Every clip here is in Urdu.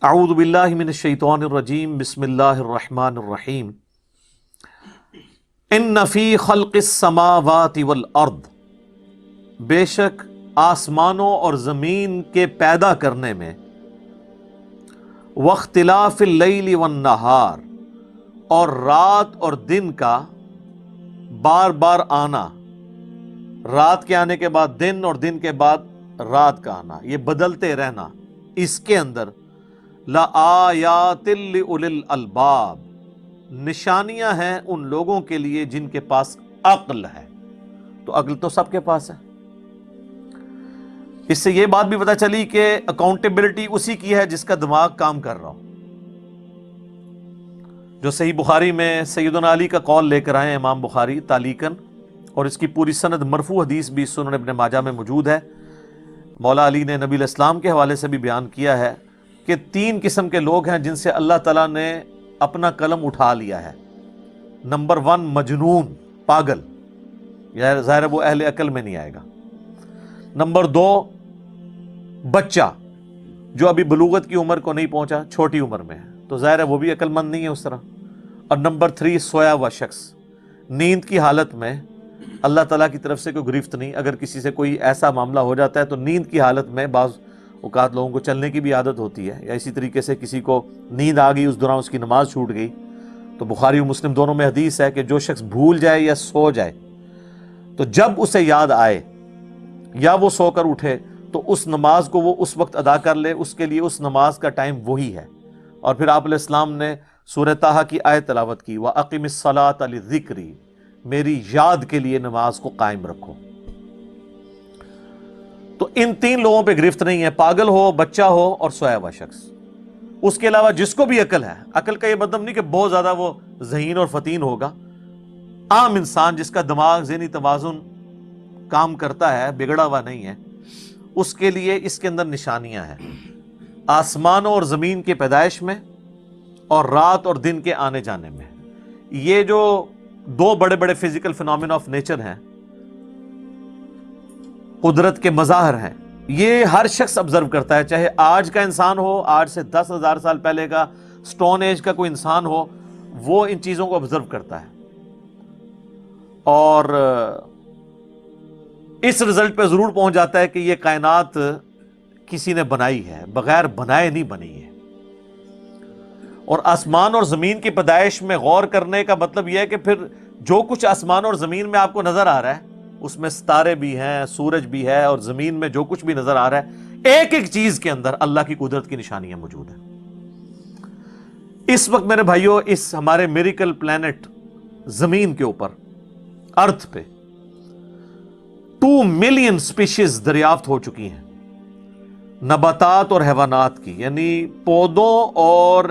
اعوذ باللہ من الشیطان الرجیم بسم اللہ الرحمن الرحیم ان فی خلق السماوات والارض، بے شک آسمانوں اور زمین کے پیدا کرنے میں، واختلاف اللیل والنہار، اور رات اور دن کا بار بار آنا، رات کے آنے کے بعد دن اور دن کے بعد رات کا آنا، یہ بدلتے رہنا، اس کے اندر لآیات لأولی الالباب، نشانیاں ہیں ان لوگوں کے لیے جن کے پاس عقل ہے۔ تو عقل تو سب کے پاس ہے۔ اس سے یہ بات بھی پتہ چلی کہ اکاؤنٹیبلٹی اسی کی ہے جس کا دماغ کام کر رہا ہو۔ جو صحیح بخاری میں سیدنا علی کا قول لے کر آئے امام بخاری تعلیقاً، اور اس کی پوری سند مرفوع حدیث بھی سنن ابن ماجہ میں موجود ہے۔ مولا علی نے نبی علیہ السلام کے حوالے سے بھی بیان کیا ہے کہ 3 قسم کے لوگ ہیں جن سے اللہ تعالیٰ نے اپنا قلم اٹھا لیا ہے۔ نمبر 1 مجنون، پاگل، ظاہر وہ اہل عقل میں نہیں آئے گا۔ نمبر 2 بچہ، جو ابھی بلوغت کی عمر کو نہیں پہنچا، چھوٹی عمر میں ہے، تو ظاہر ہے وہ بھی عقل مند نہیں ہے اس طرح۔ اور نمبر 3 سویا ہوا شخص، نیند کی حالت میں، اللہ تعالیٰ کی طرف سے کوئی گرفت نہیں۔ اگر کسی سے کوئی ایسا معاملہ ہو جاتا ہے تو نیند کی حالت میں، بعض اوقات لوگوں کو چلنے کی بھی عادت ہوتی ہے، یا اسی طریقے سے کسی کو نیند آ گئی، اس دوران اس کی نماز چھوٹ گئی، تو بخاری و مسلم دونوں میں حدیث ہے کہ جو شخص بھول جائے یا سو جائے، تو جب اسے یاد آئے یا وہ سو کر اٹھے تو اس نماز کو وہ اس وقت ادا کر لے، اس کے لیے اس نماز کا ٹائم وہی ہے۔ اور پھر آپ علیہ السلام نے سورہ طٰہٰ کی آیت تلاوت کی، وَأَقِمِ الصَّلَاةَ لِذِكْرِي، میری یاد کے لیے نماز کو قائم رکھو۔ تو ان 3 لوگوں پہ گرفت نہیں ہے، پاگل ہو، بچہ ہو اور سویا ہوا شخص۔ اس کے علاوہ جس کو بھی عقل ہے، عقل کا یہ مطلب نہیں کہ بہت زیادہ وہ ذہین اور فتین ہوگا، عام انسان جس کا دماغ ذہنی توازن کام کرتا ہے، بگڑا ہوا نہیں ہے، اس کے لیے اس کے اندر نشانیاں ہیں، آسمانوں اور زمین کی پیدائش میں اور رات اور دن کے آنے جانے میں۔ یہ جو 2 بڑے بڑے فزیکل فینومینا آف نیچر ہیں، قدرت کے مظاہر ہیں، یہ ہر شخص آبزرو کرتا ہے، چاہے آج کا انسان ہو، آج سے 10,000 سال پہلے کا سٹون ایج کا کوئی انسان ہو، وہ ان چیزوں کو آبزرو کرتا ہے، اور اس رزلٹ پہ ضرور پہنچ جاتا ہے کہ یہ کائنات کسی نے بنائی ہے، بغیر بنائے نہیں بنی ہے۔ اور آسمان اور زمین کی پیدائش میں غور کرنے کا مطلب یہ ہے کہ پھر جو کچھ آسمان اور زمین میں آپ کو نظر آ رہا ہے، اس میں ستارے بھی ہیں، سورج بھی ہے، اور زمین میں جو کچھ بھی نظر آ رہا ہے، ایک ایک چیز کے اندر اللہ کی قدرت کی نشانیاں موجود ہیں۔ اس وقت میرے بھائیوں، اس ہمارے میریکل پلانٹ زمین کے اوپر، ارتھ پہ 2 ملین سپیشیز دریافت ہو چکی ہیں، نباتات اور حیوانات کی، یعنی پودوں اور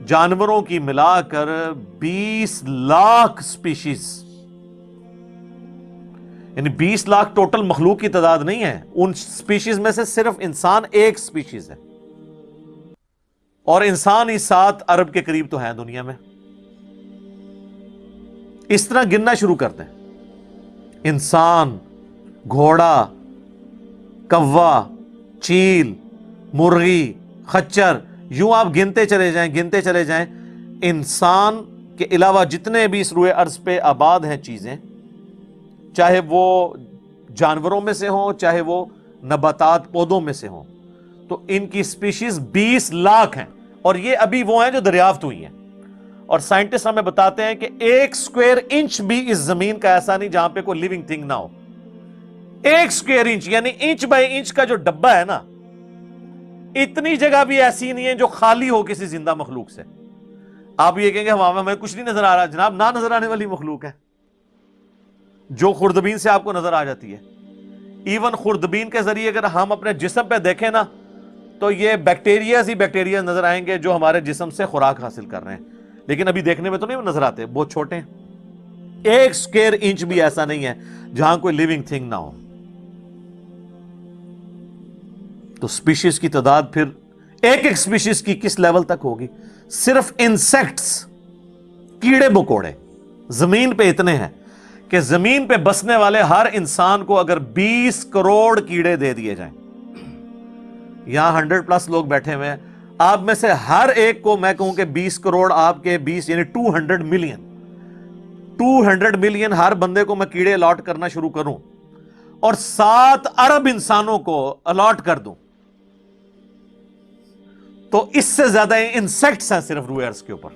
جانوروں کی ملا کر 20 لاکھ سپیشیز، یعنی 20 لاکھ ٹوٹل مخلوق کی تعداد نہیں ہے، ان سپیشیز میں سے صرف انسان ایک سپیشیز ہے، اور انسان ہی 7 ارب کے قریب تو ہیں دنیا میں۔ اس طرح گننا شروع کرتے ہیں، انسان، گھوڑا، کوا، چیل، مرغی، خچر، یوں آپ گنتے چلے جائیں، انسان کے علاوہ جتنے بھی اس روئے ارض پہ آباد ہیں چیزیں، چاہے وہ جانوروں میں سے ہوں، چاہے وہ نباتات پودوں میں سے ہوں، تو ان کی سپیشیز 20 لاکھ ہیں، اور یہ ابھی وہ ہیں جو دریافت ہوئی ہیں۔ اور سائنٹسٹ ہمیں بتاتے ہیں کہ 1 اسکوائر انچ بھی اس زمین کا ایسا نہیں جہاں پہ کوئی لیونگ تھنگ نہ ہو۔ 1 اسکوائر انچ، یعنی انچ بائی انچ کا جو ڈبہ ہے نا، اتنی جگہ بھی ایسی نہیں ہے جو خالی ہو کسی زندہ مخلوق سے۔ آپ یہ کہیں گے ہمیں کچھ نہیں نظر آ رہا، جناب نہ نظر آنے والی مخلوق ہے جو خوردبین سے آپ کو نظر آ جاتی ہے۔ ایون خوردبین کے ذریعے اگر ہم اپنے جسم پہ دیکھیں نا، تو یہ بیکٹیریاز ہی بیکٹیریاز نظر آئیں گے جو ہمارے جسم سے خوراک حاصل کر رہے ہیں، لیکن ابھی دیکھنے میں تو نہیں نظر آتے، بہت چھوٹے ہیں۔ 1 اسکوائر انچ بھی ایسا نہیں ہے جہاں کوئی لیونگ تھنگ نہ ہو۔ تو سپیشیز کی تعداد پھر ایک سپیشیز کی کس لیول تک ہوگی؟ صرف انسیکٹس، کیڑے مکوڑے زمین پہ اتنے ہیں کہ زمین پہ بسنے والے ہر انسان کو اگر 20 کروڑ کیڑے دے دیے جائیں، یہاں 100+ لوگ بیٹھے ہوئے ہیں، آپ میں سے ہر ایک کو میں کہوں کہ 20 کروڑ آپ کے 20 یعنی 200 ملین ہر بندے کو میں کیڑے الاٹ کرنا شروع کروں اور 7 ارب انسانوں کو الاٹ کر دوں تو اس سے زیادہ انسیکٹس ہیں صرف روئے ارض کے اوپر.